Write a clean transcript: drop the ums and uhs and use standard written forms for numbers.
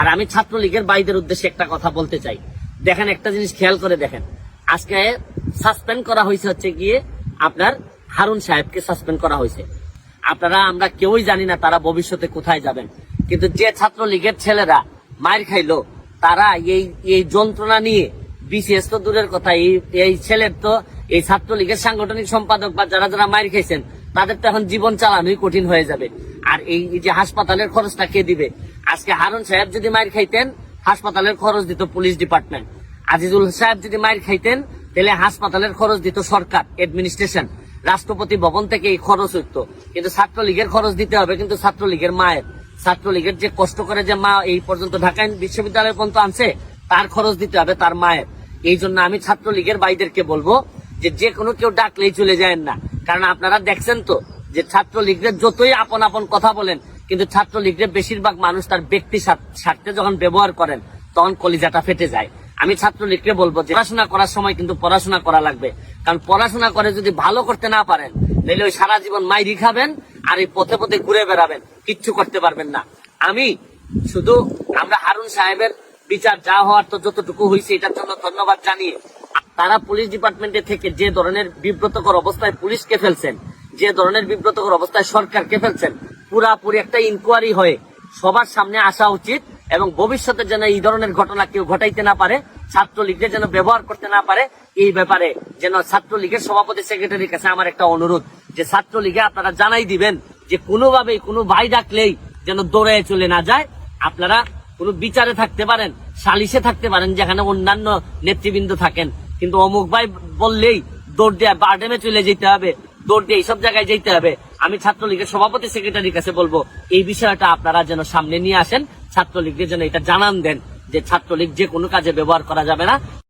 আর আমি ছাত্রলীগের ভাইদের উদ্দেশ্যে একটা কথা বলতে চাই। দেখেন, একটা জিনিস খেয়াল করে দেখেন, আজকে সাসপেন্ড করা হয়েছে হচ্ছে গিয়ে আপনার হারুন সাহেবকে সাসপেন্ড করা হয়েছে। আমরা কেউই জানি না তারা ভবিষ্যতে কোথায় যাবেন, কিন্তু যে ছাত্রলীগের ছেলেরা মার খাইলো তারা এই যন্ত্রণা নিয়ে বিসিএস তো দূরের কথা, এই ছেলের তো এই ছাত্রলীগের সাংগঠনিক সম্পাদক বা যারা যারা মার খাইছেন তাদের তো এখন জীবন চালানোই কঠিন হয়ে যাবে। আর এই যে হাসপাতালের খরচটা কে দিবে? আজকে হারুন সাহেব যদি মার খাইতেন হাসপাতালের খরচ দিত পুলিশ ডিপার্টমেন্ট, আজিজুল সাহেব যদি মার খাইতেন তাহলে হাসপাতালের খরচ দিত সরকার, অ্যাডমিনিস্ট্রেশন, রাষ্ট্রপতি ভবন থেকে এই খরচ হইত। কিন্তু ছাত্রলীগের খরচ দিতে হবে কিন্তু ছাত্রলীগের মায়ের, ছাত্রলীগের যে কষ্ট করে যে মা এই পর্যন্ত ঢাকা বিশ্ববিদ্যালয় পর্যন্ত আনছে তার খরচ দিতে হবে তার মায়ের। এই জন্য আমি ছাত্রলীগের ভাইদেরকে বলবো যে কোনো কেউ ডাকলেই চলে যায় না, কারণ আপনারা দেখছেন তো যে ছাত্রলীগের যতই আপন আপন কথা বলেন কিন্তু ছাত্রলীগের বেশিরভাগ মানুষ তার ব্যক্তি স্বার্থে যখন ব্যবহার করেন তখন কলিজাটা ফেটে যায়। আমি ছাত্রলীগকে বলবো যে পড়াশোনা করার সময় কিন্তু পড়াশোনা করা লাগবে, কারণ পড়াশোনা করে যদি ভালো করতে না পারেন তাহলে ওই সারা জীবন মাইরি খাবেন আর এই পথে পথে ঘুরে বেড়াবেন, কিচ্ছু করতে পারবেন না। আমরা হারুন সাহেবের বিচার যা হওয়ার তো যতটুকু হয়েছে এটার জন্য ধন্যবাদ জানিয়ে তারা পুলিশ ডিপার্টমেন্টে থেকে যে ধরনের বিব্রতকর অবস্থায় পুলিশকে ফেলছেন, যে ধরনের বিব্রতকর অবস্থায় সরকারকে ফেলছেন, পুরাপুরি একটা ইনকোয়ারি হয়ে সবার সামনে আসা উচিত এবং ভবিষ্যতে যেন এই ধরনের ঘটনা কেউ ঘটাইতে না পারে, ছাত্রলীগের যেন ব্যবহার করতে না পারে। এই ব্যাপারে যেন ছাত্রলীগের সভাপতি সেক্রেটারির কাছে আমার একটা অনুরোধ যে ছাত্রলীগে আপনারা জানাই দিবেন যে কোনোভাবেই কোনো ভাই ডাকলেই যেন দৌড়ে চলে না যায়। আপনারা কোনো বিচারে থাকতে পারেন, সালিশে থাকতে পারেন যেখানে অন্যান্য নেতৃবৃন্দ থাকেন, কিন্তু অমুক ভাই বললেই দৌড় দিয়ে বারডেমে চলে যেতে হবে, দৌড় দিয়ে এইসব জায়গায় যেতে হবে। আমি ছাত্রলীগের সভাপতি সেক্রেটারির কাছে বলবো এই বিষয়টা আপনারা যেন সামনে নিয়ে আসেন, ছাত্রলীগকে যেন এটা জানান দেন যে ছাত্রলীগ যে কোনো কাজে ব্যবহার করা যাবে না।